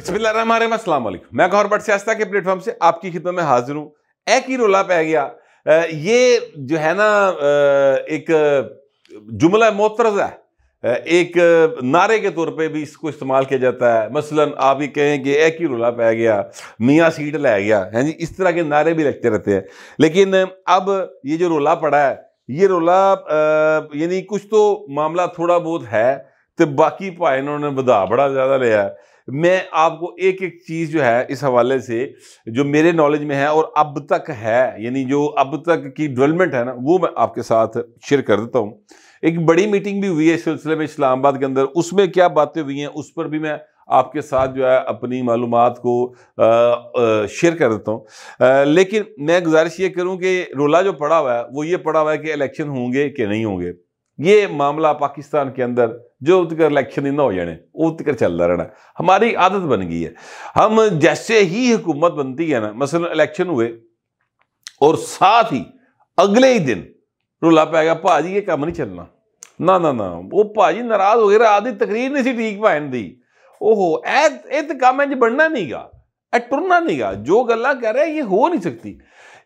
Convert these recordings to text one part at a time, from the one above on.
बिस्मिल्लाहिर्रहमानिर्रहीम, अस्सलाम वालेकुम। मैं गौहर भट्ट सियासत के प्लेटफॉर्म से आपकी खिदमत में हाजिर हूँ। एक ही रोला पै गया। ये जो है ना एक जुमला मोतरज़ है, एक नारे के तौर पे भी इसको इस्तेमाल किया जाता है। मसलन आप ये कहें कि एक ही रोला पै गया, मियाँ सीट लै गया है जी, इस तरह के नारे भी लगते रहते हैं। लेकिन अब ये जो रोला पड़ा है, ये रोला यानी कुछ तो मामला थोड़ा बहुत है, तो बाकी भाई इन्होंने बधा बड़ा ज़्यादा लिया है। मैं आपको एक एक चीज़ जो है इस हवाले से जो मेरे नॉलेज में है और अब तक है, यानी जो अब तक की डेवलपमेंट है ना, वो मैं आपके साथ शेयर कर देता हूँ। एक बड़ी मीटिंग भी हुई है इस सिलसिले में इस्लामाबाद के अंदर, उसमें क्या बातें हुई हैं उस पर भी मैं आपके साथ जो है अपनी मालूमात को शेयर कर देता हूँ। लेकिन मैं गुजारिश ये करूँ कि रोला जो पड़ा हुआ है वो ये पड़ा हुआ है कि इलेक्शन होंगे कि नहीं होंगे। ये मामला पाकिस्तान के अंदर जो तक इलेक्शन ही ना हो जाने वो तक चलता रहना, हमारी आदत बन गई है। हम जैसे ही हुकूमत बनती है ना, मसलन इलेक्शन हुए और साथ ही अगले ही दिन रोला पै गया, भाजी ये काम नहीं चलना, ना ना ना, वो भाजी नाराज हो गए, आदि तकरीर नहीं सी ठीक भैन दी, ओहो ए तो काम इंज बनना नहीं गा, ए टुरना नहीं गा, जो गल्लां कह रहे हैं ये हो नहीं सकती।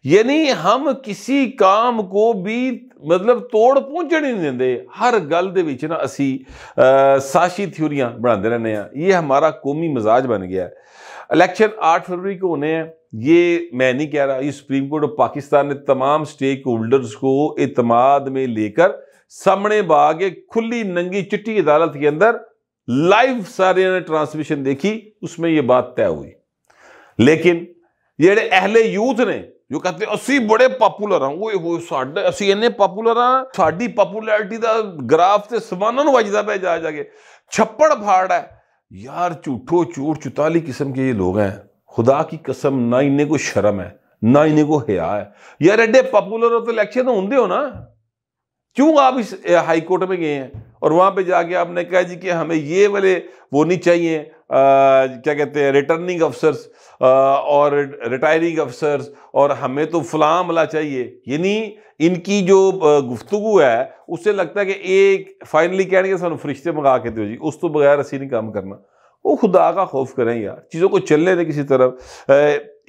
यानी हम किसी काम को भी मतलब तोड़ पहुंचने नहीं देंगे, हर गल दे विच ना असी साशी थ्योरियां बनाते रहने हैं। ये हमारा कौमी मजाज बन गया है। इलेक्शन 8 फरवरी को होने हैं, ये मैं नहीं कह रहा, ये सुप्रीम कोर्ट ऑफ पाकिस्तान ने तमाम स्टेक होल्डर्स को एतमाद में लेकर सामने बाग खुली नंगी चिट्टी अदालत के अंदर लाइव सारे ने ट्रांसमिशन देखी, उसमें ये बात तय हुई। लेकिन जेडे अहले यूथ ने जो कहते असी बड़े पॉपुलर हाँ, वो साडे असी इन्ने पॉपुलर हाँ, साडी पॉपुलैरिटी दा ग्राफ ते समानन वजदा पे जा जाके छप्पड़ फाड़ है यार। झूठो झूठ चुताली किस्म के ये लोग हैं, खुदा की कसम, ना इन्हें को शर्म है ना इन्हें को हया है। यार एडे पॉपुलर हो तो इलेक्शन होंगे हो ना, क्यों आप इस हाई कोर्ट में गए हैं और वहां पे जाके आपने कहा जी कि हमें ये वाले वो नहीं चाहिए, क्या कहते हैं, रिटर्निंग अफसर्स और रिटायरिंग अफसर्स, और हमें तो फलां अमला चाहिए। यानी इनकी जो गुफ्तगू है उससे लगता है कि एक फाइनली कहेंगे सानू फरिश्ते मंगा के दो जी, उस तो बगैर असी नहीं काम करना। वो खुदा का खौफ करें यार, चीज़ों को चलने दें किसी तरफ।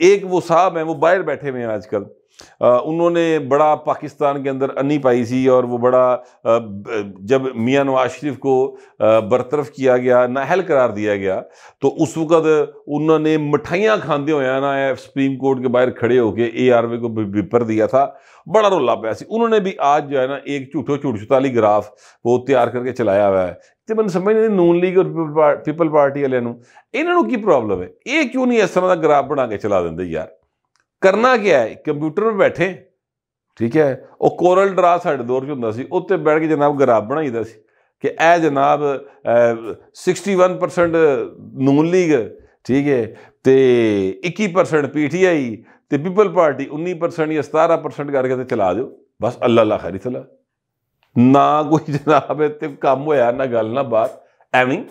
एक वो साहब हैं, वो बाहर बैठे हुए हैं आजकल, उन्होंने बड़ा पाकिस्तान के अंदर अन्नी पाई सी, और वो बड़ा जब मियाँ नवाज शरीफ को बरतरफ किया गया, नाअहल करार दिया गया, तो उस वक़्त उन्होंने मिठाइयाँ खाते हुए ना सुप्रीम कोर्ट के बाहर खड़े होकर ARV को पेपर दिया था, बड़ा रोला पाया सी। उन्होंने भी आज जो है ना एक झूठो झूठ चुताली ग्राफ वो तैयार करके चलाया हुआ है। तो मैंने समझ नहीं, नून लीग और पीपल पार्टी वाले इन्होंने की प्रॉब्लम है, ये क्यों नहीं इस तरह का ग्राफ बना के चला देंगे यार। करना क्या है, कंप्यूटर में बैठे, ठीक है, और कोरल ड्रा साढ़े दौर च हुंदा सी, उत्ते बैठ के जनाब ग्राफ बनाईदा सी कि ए जनाब 61% नून लीग, ठीक है, तो 21% PTI, तो पीपल पार्टी 19% या 17% करके तो चला दो बस, अल्लाह अल्लाह खैरी चला ना, कोई जनाब इत्ते काम होया ना गल ना बात, एवं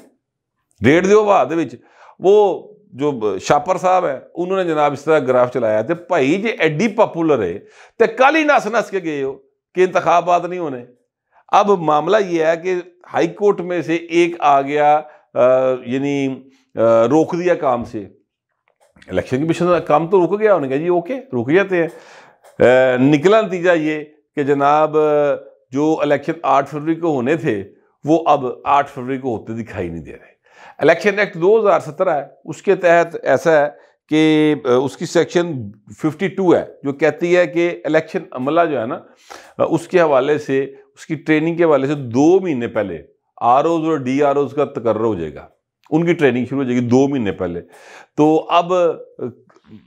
रेट दो हवा दे विच। वो जो शापर साहब है उन्होंने जनाब इस तरह ग्राफ चलाया, तो भाई जे एडी पॉपुलर है तो कल ही नस नस के गए हो कि इंतखाबात नहीं होने। अब मामला ये है कि हाई कोर्ट में से एक आ गया, यानी रोक दिया काम से, इलेक्शन कमीशन काम तो रुक गया, उन्होंने कहा जी ओके रुक जाते हैं। निकला नतीजा ये कि जनाब जो इलेक्शन 8 फरवरी को होने थे वो अब 8 फरवरी को होते दिखाई नहीं दे रहे। इलेक्शन एक्ट 2017 है, उसके तहत ऐसा है कि उसकी सेक्शन 52 है जो कहती है कि इलेक्शन अमला जो है ना उसके हवाले से, उसकी ट्रेनिंग के हवाले से 2 महीने पहले ROs और DROs का तकर्रर हो जाएगा, उनकी ट्रेनिंग शुरू हो जाएगी 2 महीने पहले। तो अब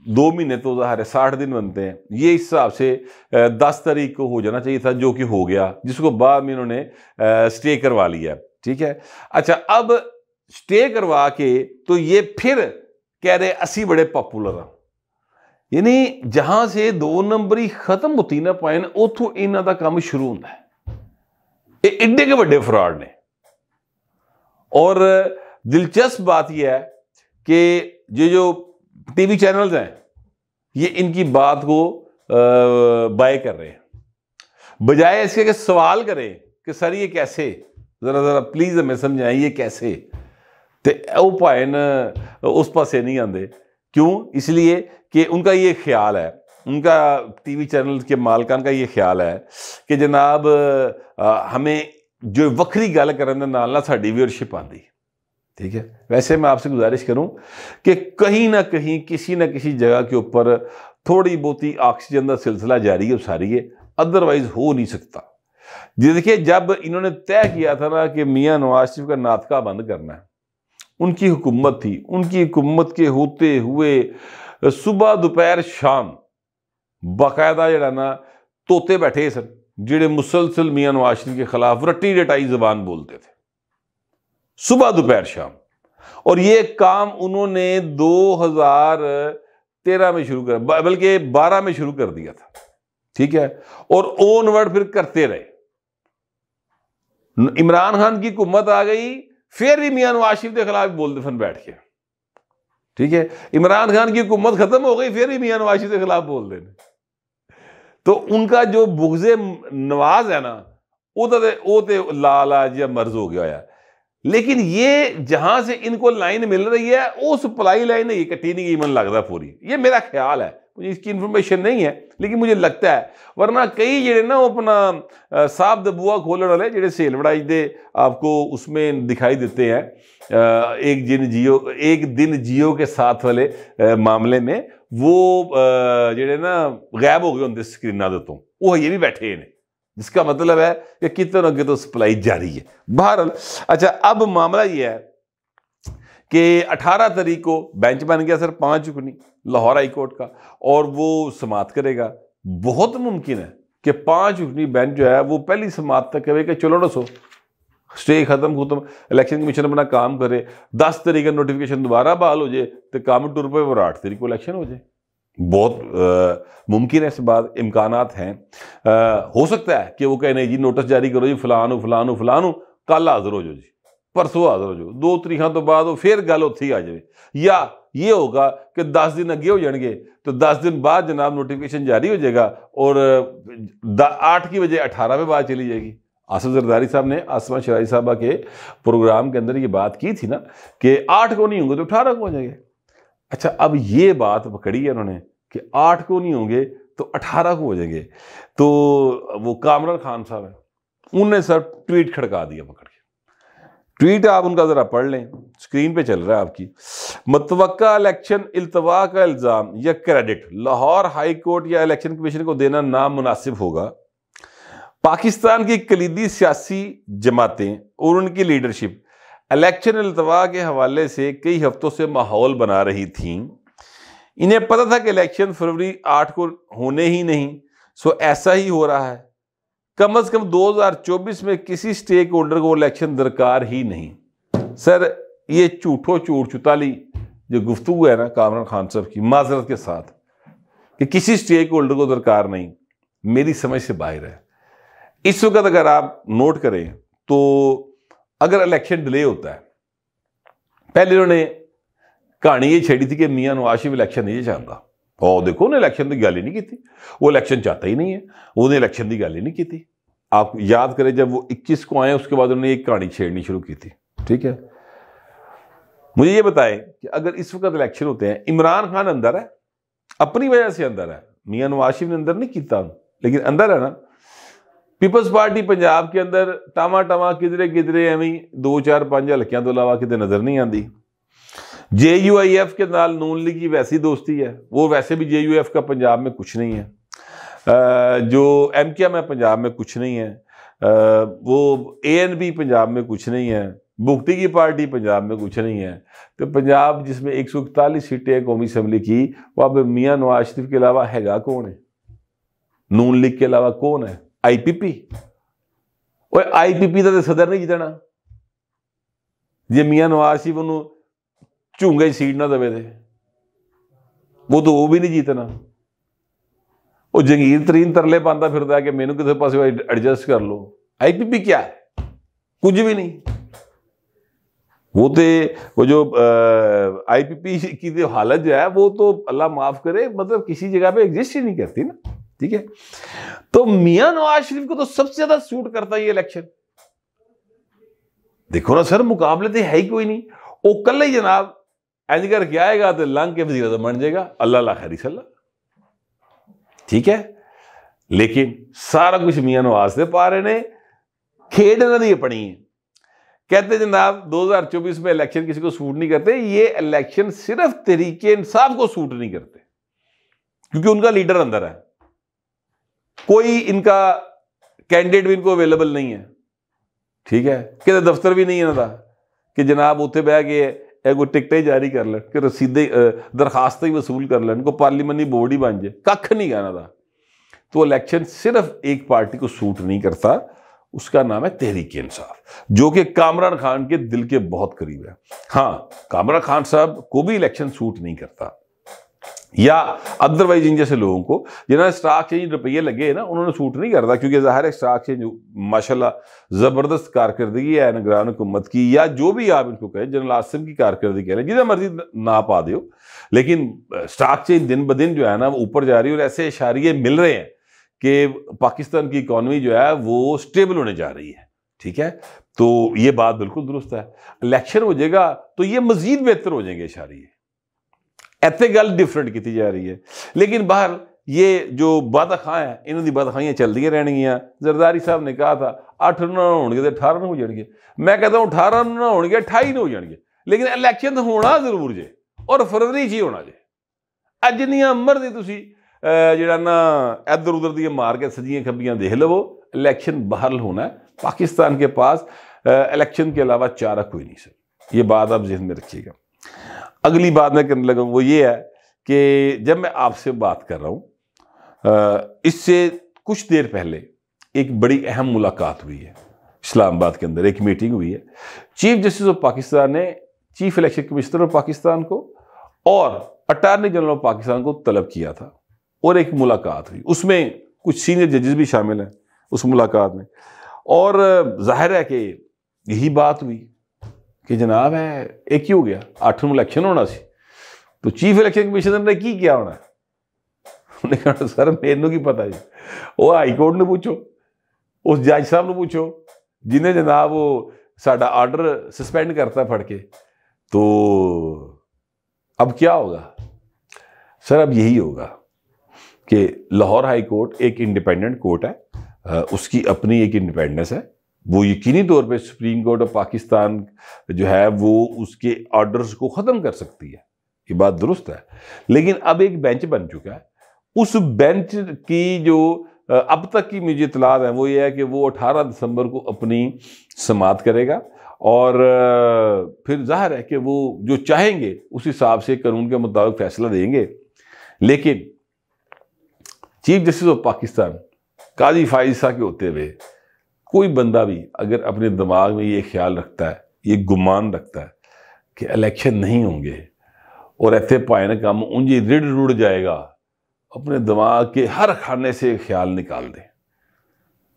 2 महीने तो ज़ाहिर है 60 दिन बनते हैं, ये इस हिसाब से 10 तारीख को हो जाना चाहिए था, जो कि हो गया, जिसको बाद में इन्होंने स्टे करवा लिया, ठीक है। अच्छा, अब स्टे करवा के तो ये फिर कह रहे असी बड़े पॉपुलर हाँ, यानी जहां से 2 नंबरी खत्म होती ना पाए ना, उथों इन्हां दा काम शुरू होता है। ये एडे के बड़े फ्रॉड ने। और दिलचस्प बात यह है कि ये जो टीवी चैनल्स हैं ये इनकी बात को बाय कर रहे हैं, बजाय इसके कि सवाल करें कि सर ये कैसे, जरा जरा प्लीज हमें समझाएं ये कैसे। तो वो भाएन उस पासे नहीं आते। क्यों? इसलिए कि उनका ये ख्याल है, उनका टीवी चैनल के मालकान का ये ख्याल है कि जनाब हमें जो वक्री गल करने नाल ना साडी व्यूअरशिप आती। ठीक है, वैसे मैं आपसे गुजारिश करूं कि कहीं ना कहीं किसी ना किसी जगह के ऊपर थोड़ी बहुती ऑक्सीजन का सिलसिला जारी है सारी है, अदरवाइज हो नहीं सकता। जी देखिए, जब इन्होंने तय किया था ना कि मियां नवाज शरीफ का नाटका बंद करना है, उनकी हुकूमत थी, उनकी हुकूमत के होते हुए सुबह दोपहर शाम बाकायदा जरा ना तोते बैठे सन जेड़े मुसलसल मियां नवाज शरीफ के खिलाफ रट्टी रटाई जबान बोलते थे सुबह दोपहर शाम। और ये काम उन्होंने 2013 में शुरू कर, बल्कि 12 में शुरू कर दिया था। ठीक है, और ओनवर्ड फिर करते रहे। इमरान खान की हुकूमत आ गई, फिर भी मियां नवाज शरीफ के खिलाफ बोलते फन बैठ के। ठीक है, इमरान खान की हुकूमत खत्म हो गई, फिर भी मियां नवाज शरीफ के खिलाफ बोल देने। तो उनका जो बुग़्ज़े नवाज है ना, वो तो लालाज या मर्ज हो गया है। लेकिन ये जहां से इनको लाइन मिल रही है वो सप्लाई लाइन है, ये कट्टी नहीं गई मन लगता पूरी। ये मेरा ख्याल है, मुझे इसकी इंफॉर्मेशन नहीं है, लेकिन मुझे लगता है। वरना कई जेड़े ना वो अपना साहब दबुआ खोलने वाले जेड़े सेल बड़ाई दे आपको उसमें दिखाई देते हैं, एक दिन जियो के साथ वाले मामले में वो जेड़े ना गायब हो गए होंगे स्क्रीना दे तो, वो ये भी बैठे हैं, जिसका मतलब है कि कितने ना कितने सप्लाई जारी है। बहरहाल, अच्छा, अब मामला ये है कि 18 तारीख को बेंच बन गया सर 5 चुकनी लाहौर हाई कोर्ट का, और वो समात करेगा। बहुत मुमकिन है कि 5 चुकनी बेंच जो है वो पहली समात तक कहे कि चलो ना सो स्टे खत्म, इलेक्शन कमीशन अपना काम करे, 10 तारीख का नोटिफिकेशन दोबारा बहाल हो जाए तो काम टूर पे और 8 तारीख को इलेक्शन हो जाए। बहुत मुमकिन है, इस बात इम्कानात हैं। हो सकता है कि वो कहे नहीं जी नोटिस जारी करो जी फलानू फलानू फलानू, कल हाजिर हो जाओ जी, परसों हाजिर हो जाओ, 2 तारीखों तो बाद फिर गल उत्थे ही आ जाए। या ये होगा कि 10 दिन अगे हो जाएंगे तो 10 दिन बाद जनाब नोटिफिकेशन जारी हो जाएगा और 8 की बजे 18 में बात चली जाएगी। आसिफ जरदारी साहब ने आसमा शराई साहबा के प्रोग्राम के अंदर ये बात की थी ना कि 8 को नहीं होंगे तो 18 को हो जाएंगे। अच्छा, अब ये बात पकड़ी है उन्होंने कि 8 को नहीं होंगे तो 18 को हो जाएंगे। तो वो कामरान खान साहब है, उन्होंने सर ट्वीट खड़का दिया पकड़ के। ट्वीट आप उनका जरा पढ़ लें, स्क्रीन पे चल रहा है आपकी। मतवक्का इलेक्शन इल्तवा का इल्जाम या क्रेडिट लाहौर हाई कोर्ट या इलेक्शन कमीशन को देना नामुनासिब होगा। पाकिस्तान की कलीदी सियासी जमातें और उनकी लीडरशिप इलेक्शन इल्तवा के हवाले से कई हफ्तों से माहौल बना रही थीं। इन्हें पता था कि इलेक्शन फरवरी 8 को होने ही नहीं, सो ऐसा ही हो रहा है। कम से कम 2024 में किसी स्टेक होल्डर को इलेक्शन दरकार ही नहीं। सर, ये झूठो झूठ चुताली जो गुफ्तगू है ना कामरान खान साहब की, माजरत के साथ, कि किसी स्टेक होल्डर को दरकार नहीं, मेरी समझ से बाहर है। इस वक्त अगर आप नोट करें तो अगर इलेक्शन डिले होता है, पहले उन्होंने कहानी ये छेड़ी थी कि मियां नवाज शरीफ इलेक्शन नहीं चाहता, और देखो उन्हें इलेक्शन की गल ही नहीं की थी, वो इलेक्शन चाहता ही नहीं है, उन्हें इलेक्शन की गल ही नहीं की थी। आप याद करें जब वो 21 को आए उसके बाद उन्होंने एक कहानी छेड़नी शुरू की थी। ठीक है, मुझे ये बताएं कि अगर इस वक्त इलेक्शन होते हैं, इमरान खान अंदर है, अपनी वजह से अंदर है, मियां नवाज शरीफ ने अंदर नहीं किया, लेकिन अंदर है ना। पीपल्स पार्टी पंजाब के अंदर टामा टामा किधरे किधरे एवं 2 4 5 हल्कियां तो इलावा कितने नजर नहीं आती। JUIF के नाल नून लीग की वैसी दोस्ती है, वो वैसे भी JUIF का पंजाब में कुछ नहीं है। जो MKM है पंजाब में कुछ नहीं है। वो ANP पंजाब में कुछ नहीं है। भुगती की पार्टी पंजाब में कुछ नहीं है। तो पंजाब जिसमें 141 सीटें कौमी असम्बली की, वो अब मियां नवाज शरीफ के अलावा हैगा कौन है? नून लीग के अलावा कौन है? IPP। और IPP का तो सदर नहीं जितना, जे मियां नवाज शरीफ उन्होंने झूंगे सीट ना दे दे, वो तो वो भी नहीं जीतना। वो जंगीर तरीन तरले पाता फिरता है कि मैनू किसी पास एडजस्ट कर लो। IPP क्या है? कुछ भी नहीं। वो जो IPP की जो हालत जो है वो तो अल्लाह माफ करे, मतलब किसी जगह पे एग्जिस्ट ही नहीं करती ना। ठीक है, तो मियां नवाज शरीफ को तो सबसे ज्यादा सूट करता है ये इलेक्शन। देखो ना सर, मुकाबले तो है ही कोई नहीं। वो कल ही जनाब इंज करके आएगा तो लंघ के वजीर आज़म बन जाएगा, अल्लाह ला खैरी सल्ला, ठीक है। लेकिन सारा कुछ मियां नवाज से पा रहे ने, खेड इन्होंने अपनी है। कहते जनाब 2024 में इलेक्शन किसी को सूट नहीं करते, ये इलेक्शन सिर्फ तहरीके इंसाफ को सूट नहीं करते क्योंकि उनका लीडर अंदर है, कोई इनका कैंडिडेट भी इनको अवेलेबल नहीं है, ठीक है। कि दफ्तर भी नहीं है ना कि जनाब उत्थे बह के कोई टिकटें जारी कर लें, कि रसीदे दरखास्त ही वसूल कर लें, को पार्लीमेंट्री बोर्ड ही बन जाए, कख नहीं कहना था। तो इलेक्शन सिर्फ एक पार्टी को सूट नहीं करता, उसका नाम है तहरीक इंसाफ, जो कि कामरान खान के दिल के बहुत करीब है। हाँ, कामरान खान साहब को भी इलेक्शन सूट नहीं करता, या अदरवाइज इन जैसे लोगों को जिन्होंने स्टॉक चेंज रुपये लगे ना, उन्होंने सूट नहीं करता, क्योंकि ज़ाहिर है स्टॉक चेंज माशाल्लाह ज़बरदस्त कारकर्दगी है निगरान हुकूमत की, या जो भी आप इनको कहें, जनरल आसिम की कारकर्दगी कह रहे हैं, जितना मर्जी ना पा दो, लेकिन स्टॉक चेंज दिन ब दिन जो है ना वो ऊपर जा रही है, और ऐसे इशारे मिल रहे हैं कि पाकिस्तान की इकॉनमी जो है वो स्टेबल होने जा रही है, ठीक है। तो ये बात बिल्कुल दुरुस्त है। इलेक्शन हो जाएगा तो ये मजीद बेहतर हो जाएंगे इशारे, इतने गल डिफरेंट की जा रही है। लेकिन बाहर ये जो बादखां है, इन्होंने बादखाइयां चलती रहनियां। जरदारी साहब ने कहा था 8 ना होंगे तो 18 हो जाएंगे, मैं कहता हूँ 18 ना होंगे 28 हो जाएंगे, लेकिन इलेक्शन होना जरूर जे, और फरवरी च होना जे। जिन्नियां मर्जी तुसी जिहड़ा ना इधर उधर दी मार के सजियां खब्बियां देख लवो, इलेक्शन बहरल होना है। पाकिस्तान के पास इलेक्शन के अलावा चारा कोई नहीं सर, ये बात आप जहन में रखिएगा। अगली बात मैं करने लगा वो ये है कि जब मैं आपसे बात कर रहा हूँ, इससे कुछ देर पहले एक बड़ी अहम मुलाकात हुई है इस्लामाबाद के अंदर, एक मीटिंग हुई है। चीफ जस्टिस ऑफ पाकिस्तान ने chief election commissioner of Pakistan को और अटॉर्नी जनरल ऑफ पाकिस्तान को तलब किया था, और एक मुलाकात हुई, उसमें कुछ सीनियर जजेस भी शामिल हैं उस मुलाकात में। और जाहिर है कि यही बात हुई कि जनाब है एक ही हो गया, 8 में इलेक्शन होना सी, तो चीफ इलेक्शन कमिश्नर ने की क्या होना? उन्हें कहा सर मैनू की पता जी, वो हाई कोर्ट ने पूछो, उस जज साहब ने पूछो जिन्हें जनाब वो साडा आर्डर सस्पेंड करता फड़ के। तो अब क्या होगा सर? अब यही होगा कि लाहौर हाई कोर्ट एक इंडिपेंडेंट कोर्ट है, उसकी अपनी एक इंडिपेंडेंस है, वो यकीनी तौर पे सुप्रीम कोर्ट ऑफ पाकिस्तान जो है वो उसके ऑर्डर्स को ख़त्म कर सकती है, ये बात दुरुस्त है। लेकिन अब एक बेंच बन चुका है, उस बेंच की जो अब तक की मुझे इत्तलात है वो ये है कि वो 18 दिसंबर को अपनी समाअत करेगा, और फिर जाहिर है कि वो जो चाहेंगे उस हिसाब से कानून के मुताबिक फैसला देंगे। लेकिन चीफ जस्टिस ऑफ पाकिस्तान काजी फाइज साहब के होते हुए कोई बंदा भी अगर अपने दिमाग में ये ख्याल रखता है, ये गुमान रखता है कि इलेक्शन नहीं होंगे और ऐसे पाए न काम उंजी रिड़ रुड़ जाएगा, अपने दिमाग के हर खाने से ख्याल निकाल दे,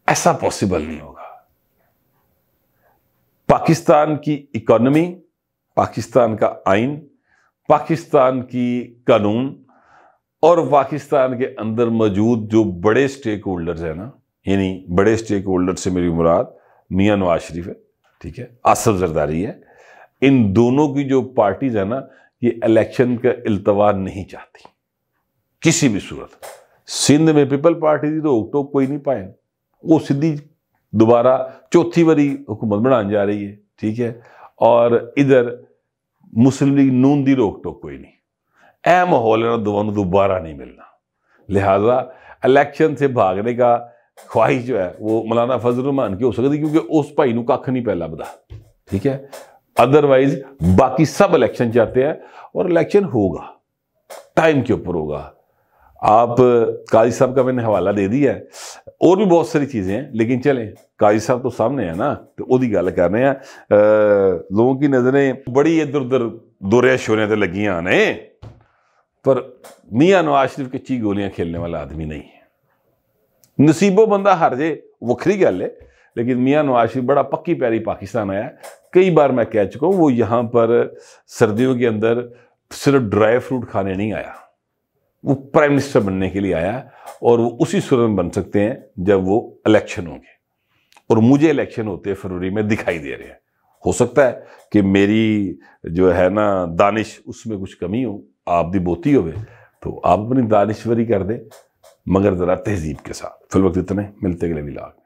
ऐसा पॉसिबल नहीं होगा। पाकिस्तान की इकोनॉमी, पाकिस्तान का आइन, पाकिस्तान की कानून और पाकिस्तान के अंदर मौजूद जो बड़े स्टेक होल्डर्स हैं ना, यानी बड़े स्टेक होल्डर से मेरी मुराद मियां नवाज शरीफ है, ठीक है, आसिफ जरदारी है, इन दोनों की जो पार्टीज है ना, ये इलेक्शन का इल्तवा नहीं चाहती किसी भी सूरत। सिंध में पीपल पार्टी की रोक टोक कोई नहीं पाए, वो सीधी दोबारा चौथी बारी हुकूमत बनाने जा रही है, ठीक है, और इधर मुस्लिम लीग नून की रोक टोक कोई नहीं। ऐ माहौल है दोनों दोबारा नहीं मिलना, लिहाजा इलेक्शन से भागने का ख्वाहिश जो है वो मौलाना फजल रहमान की हो सकती, क्योंकि उस भाई नूं कख नहीं पहला बता, ठीक है। अदरवाइज बाकी सब इलेक्शन चाहते हैं, और इलेक्शन होगा, टाइम के ऊपर होगा। आप काजी साहब का मैंने हवाला दे दिया है, और भी बहुत सारी चीज़ें हैं, लेकिन चलें काजी साहब तो सामने है ना, तो वो गल कर रहे हैं। लोगों की नज़रें बड़ी इधर उधर दौरे शोरे तो लगियां ने, पर मियां नवाज शरीफ कच्ची गोलियां खेलने वाला आदमी नहीं है। नसीबो बंदा हार जे वखरी गल है, लेकिन मियां नवाज शरीफ बड़ा पक्की पैरी पाकिस्तान आया। कई बार मैं कह चुका हूँ, वो यहाँ पर सर्दियों के अंदर सिर्फ ड्राई फ्रूट खाने नहीं आया, वो प्राइम मिनिस्टर बनने के लिए आया, और वो उसी सूरत में बन सकते हैं जब वो इलेक्शन होंगे, और मुझे इलेक्शन होते फरवरी में दिखाई दे रहे हैं। हो सकता है कि मेरी जो है ना दानिश उसमें कुछ कमी हो, आप दी बोती हो, तो आप अपनी दानिश्वरी कर दें, मगर ज़रा तहजीब के साथ। फिल वक्त इतने, मिलते अगले व्लॉग।